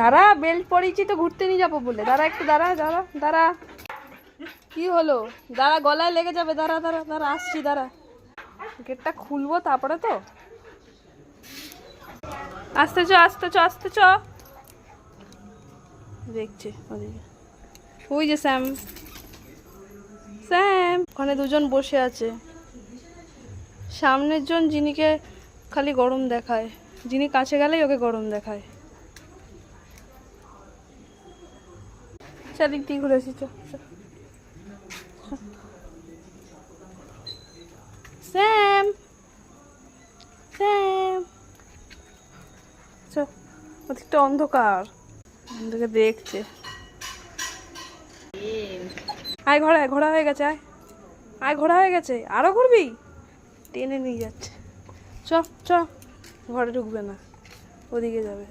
দাঁড়া, বেল্ট পরিয়েছি তো ঘুরতে নিয়ে যাবো বলে। দাঁড়া একটু, দাঁড়া দাঁড়া দাঁড়া। কি হলো? দাঁড়া, গলায় লেগে যাবে। দাঁড়া দাঁড়া দাঁড়া, আসছি দাঁড়া। গেটটা খুলবো তারপরে তো। আসতে চ, আসতে চ, আসতে চ। দেখছে ওদিকে, ওই যে স্যাম। স্যাম ওখানে দুজন বসে আছে। সামনের জন যিনিকে খালি গরম দেখায়, যিনি কাছে গেলেই ওকে গরম দেখায়। চারিদিক দিয়ে ঘুরে আসি। স্যাম, স্যাম, ওদিকটা অন্ধকার, ওদিকে দেখছে। আয় ঘোড়া, ঘোড়া হয়ে গেছে। আয় আয়, ঘোড়া হয়ে গেছে। আরো ঘুরবি? টেনে নিয়ে যাচ্ছে। চ চ, ঘরে ঢুকবে না, ওদিকে যাবে।